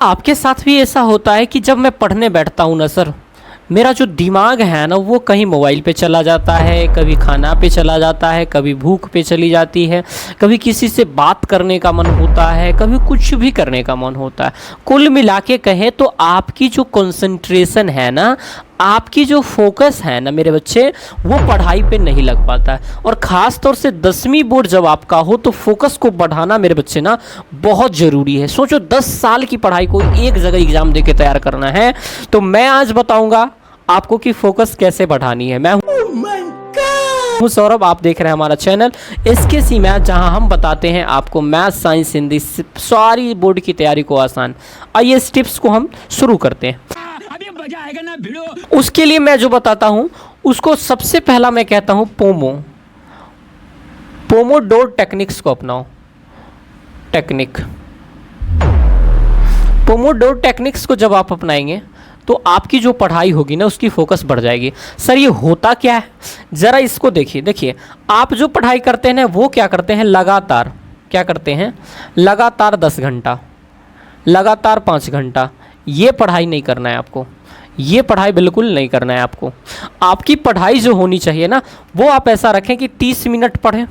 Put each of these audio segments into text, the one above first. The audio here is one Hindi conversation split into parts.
आपके साथ भी ऐसा होता है कि जब मैं पढ़ने बैठता हूँ ना सर, मेरा जो दिमाग है ना वो कहीं मोबाइल पे चला जाता है, कभी खाना पे चला जाता है, कभी भूख पे चली जाती है, कभी किसी से बात करने का मन होता है, कभी कुछ भी करने का मन होता है। कुल मिला के कहें तो आपकी जो कंसंट्रेशन है ना, आपकी जो फोकस है ना मेरे बच्चे, वो पढ़ाई पे नहीं लग पाता है। और ख़ास तौर से 10वीं बोर्ड जब आपका हो तो फोकस को बढ़ाना मेरे बच्चे ना बहुत ज़रूरी है। सोचो 10 साल की पढ़ाई को एक जगह एग्ज़ाम दे के तैयार करना है, तो मैं आज बताऊंगा आपको कि फोकस कैसे बढ़ानी है। मैं हूँ सौरभ, आप देख रहे हैं हमारा चैनल SKC मैथ, जहां हम बताते हैं आपको मैथ, साइंस, हिंदी सारी बोर्ड की तैयारी को आसान। आइए इस टिप्स को हम शुरू करते हैं। अभी मजा आएगा ना भिड़ो। उसके लिए मैं जो बताता हूं उसको सबसे पहला मैं कहता हूं पोमोडोर टेक्निक्स को अपनाओ। पोमोडोर टेक्निक्स को जब आप अपनाएंगे तो आपकी जो पढ़ाई होगी ना उसकी फोकस बढ़ जाएगी। सर ये होता क्या है, ज़रा इसको देखिए। आप जो पढ़ाई करते हैं ना वो क्या करते हैं, लगातार क्या करते हैं, लगातार 10 घंटा, लगातार 5 घंटा, ये पढ़ाई नहीं करना है आपको। ये पढ़ाई बिल्कुल नहीं करना है आपको। आपकी पढ़ाई जो होनी चाहिए ना वो आप ऐसा रखें कि 30 मिनट पढ़ें,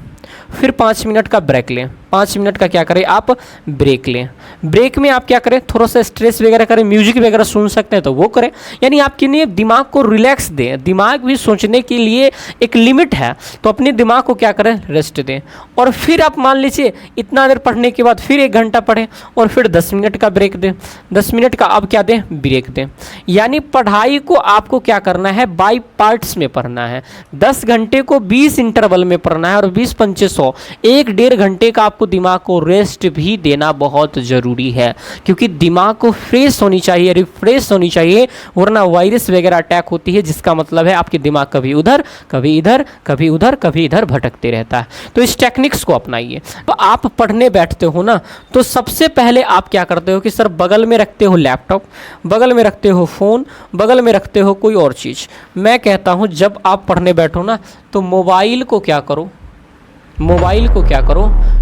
फिर 5 मिनट का ब्रेक लें। 5 मिनट का क्या करें आप, ब्रेक लें। ब्रेक में आप क्या करें, थोड़ा सा स्ट्रेस वगैरह करें, म्यूजिक वगैरह सुन सकते हैं तो वो करें। यानी आपके लिए दिमाग को रिलैक्स दें। दिमाग भी सोचने के लिए एक लिमिट है, तो अपने दिमाग को क्या करें, रेस्ट दें। और फिर आप मान लीजिए इतना देर पढ़ने के बाद फिर 1 घंटा पढ़ें और फिर 10 मिनट का ब्रेक दें। 10 मिनट का अब क्या दें, ब्रेक दें। यानी पढ़ाई को आपको क्या करना है, बाई पार्ट्स में पढ़ना है। 10 घंटे को 20 इंटरवल में पढ़ना है और 20-25 1-1.5 घंटे का आपको दिमाग को रेस्ट भी देना बहुत ज़रूरी है, क्योंकि दिमाग को फ्रेश होनी चाहिए, रिफ्रेश होनी चाहिए, वरना वायरस वगैरह अटैक होती है, जिसका मतलब है आपके दिमाग कभी उधर कभी इधर कभी उधर कभी इधर भटकते रहता है। तो इस टेक्निक्स को अपनाइए। तो आप पढ़ने बैठते हो ना तो सबसे पहले आप क्या करते हो कि सर बगल में रखते हो लैपटॉप, बगल में रखते हो फ़ोन, बगल में रखते हो कोई और चीज़। मैं कहता हूँ जब आप पढ़ने बैठो ना तो मोबाइल को क्या करो,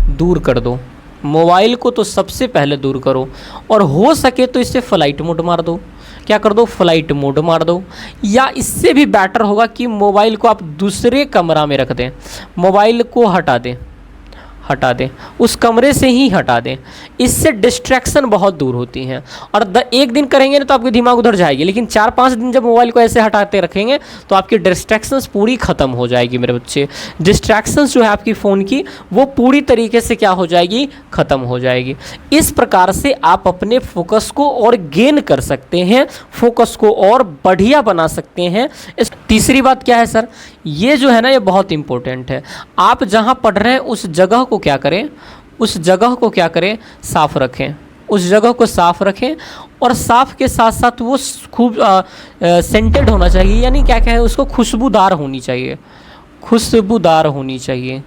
दूर कर दो। मोबाइल को तो सबसे पहले दूर करो, और हो सके तो इसे फ्लाइट मोड मार दो। क्या कर दो, फ्लाइट मोड मार दो। या इससे भी बेटर होगा कि मोबाइल को आप दूसरे कमरा में रख दें, मोबाइल को हटा दें, उस कमरे से ही हटा दें। इससे डिस्ट्रैक्शन बहुत दूर होती हैं। और एक दिन करेंगे ना तो आपके दिमाग उधर जाएगी, लेकिन 4-5 दिन जब मोबाइल को ऐसे हटाते रखेंगे तो आपकी डिस्ट्रैक्शंस पूरी ख़त्म हो जाएगी मेरे बच्चे। डिस्ट्रैक्शंस जो है आपकी फ़ोन की वो पूरी तरीके से क्या हो जाएगी, ख़त्म हो जाएगी। इस प्रकार से आप अपने फोकस को और गेन कर सकते हैं, फोकस को और बढ़िया बना सकते हैं। तीसरी बात क्या है सर, ये जो है ना ये बहुत इंपॉर्टेंट है। आप जहाँ पढ़ रहे हैं उस जगह को क्या करें, साफ रखें। उस जगह को साफ रखें, और साफ के साथ साथ वो खूब सेंटेड होना चाहिए, यानी क्या कहें उसको, खुशबूदार होनी चाहिए।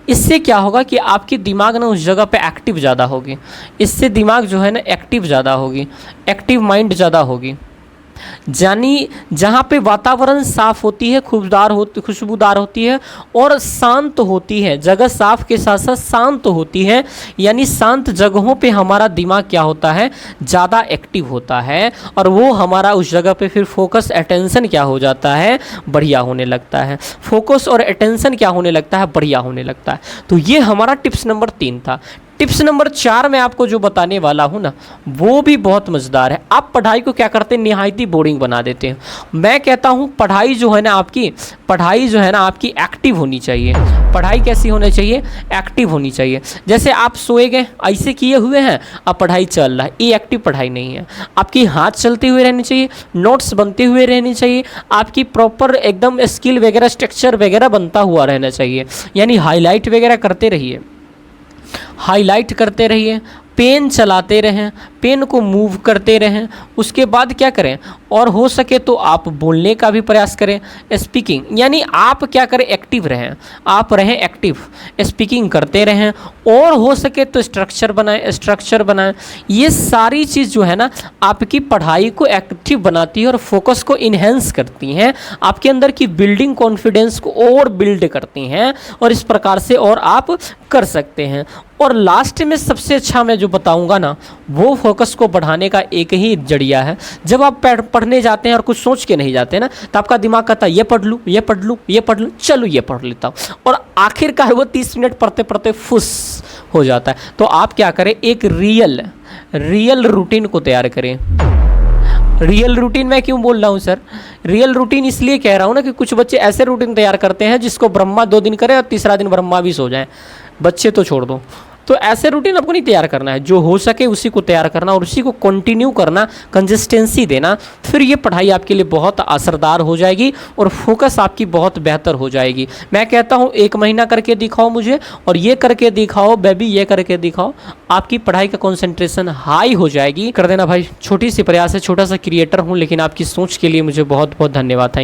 इससे क्या होगा कि आपकी दिमाग ना उस जगह पे एक्टिव ज़्यादा होगी। इससे दिमाग जो है ना एक्टिव ज़्यादा होगी, एक्टिव माइंड ज़्यादा होगी। यानी जहाँ पे वातावरण साफ होती है, खुशबूदार होती है और शांत होती है, जगह साफ के साथ साथ शांत होती है, यानी शांत जगहों पे हमारा दिमाग क्या होता है, ज़्यादा एक्टिव होता है, और वो हमारा उस जगह पे फिर फोकस अटेंशन क्या हो जाता है, बढ़िया होने लगता है। फोकस और अटेंशन क्या होने लगता है, बढ़िया होने लगता है। तो ये हमारा टिप्स नंबर 3 था। टिप्स नंबर 4 मैं आपको जो बताने वाला हूँ ना वो भी बहुत मज़ेदार है। आप पढ़ाई को क्या करते हैं, निहायती बोरिंग बना देते हैं। मैं कहता हूँ पढ़ाई जो है ना आपकी एक्टिव होनी चाहिए। पढ़ाई कैसी होनी चाहिए, एक्टिव होनी चाहिए। जैसे आप सोए गए ऐसे किए हुए हैं, अब पढ़ाई चल रहा है, ये एक्टिव पढ़ाई नहीं है। आपकी हाथ चलते हुए रहनी चाहिए, नोट्स बनते हुए रहने चाहिए, आपकी प्रॉपर एकदम स्किल वगैरह स्ट्रक्चर वगैरह बनता हुआ रहना चाहिए। यानी हाईलाइट वगैरह करते रहिए, पेन चलाते रहें, पेन को मूव करते रहें। उसके बाद क्या करें, और हो सके तो आप बोलने का भी प्रयास करें, स्पीकिंग, यानी आप क्या करें, एक्टिव रहें, आप रहें एक्टिव, स्पीकिंग करते रहें। और हो सके तो स्ट्रक्चर बनाएं। ये सारी चीज़ जो है ना आपकी पढ़ाई को एक्टिव बनाती है और फोकस को इन्हेंस करती हैं, आपके अंदर की बिल्डिंग कॉन्फिडेंस को और बिल्ड करती हैं, और इस प्रकार से और आप कर सकते हैं। और लास्ट में सबसे अच्छा मैं जो बताऊंगा ना वो फोकस को बढ़ाने का एक ही जरिया है। जब आप पढ़ने जाते हैं और कुछ सोच के नहीं जाते ना, तो आपका दिमाग कहता है ये पढ़ लूँ, ये पढ़ लूँ, ये पढ़ लूँ, चलो ये पढ़ लेता हूँ, और आखिरकार वो 30 मिनट पढ़ते पढ़ते फुस हो जाता है। तो आप क्या करें, एक रियल रूटीन को तैयार करें। रियल रूटीन मैं क्यों बोल रहा हूँ सर, रियल रूटीन इसलिए कह रहा हूँ ना कि कुछ बच्चे ऐसे रूटीन तैयार करते हैं जिसको ब्रह्मा 2 दिन करे और तीसरा दिन ब्रह्मा भी सो जाए। बच्चे तो छोड़ दो, तो ऐसे रूटीन आपको नहीं तैयार करना है। जो हो सके उसी को तैयार करना और उसी को कंटिन्यू करना, कंसिस्टेंसी देना, फिर ये पढ़ाई आपके लिए बहुत असरदार हो जाएगी और फोकस आपकी बहुत बेहतर हो जाएगी। मैं कहता हूँ 1 महीना करके दिखाओ मुझे, और ये करके दिखाओ बेबी, ये करके दिखाओ, आपकी पढ़ाई का कंसंट्रेशन हाई हो जाएगी। कर देना भाई, छोटी सी प्रयास है, छोटा सा क्रिएटर हूँ, लेकिन आपकी सोच के लिए मुझे बहुत बहुत धन्यवाद। थैंक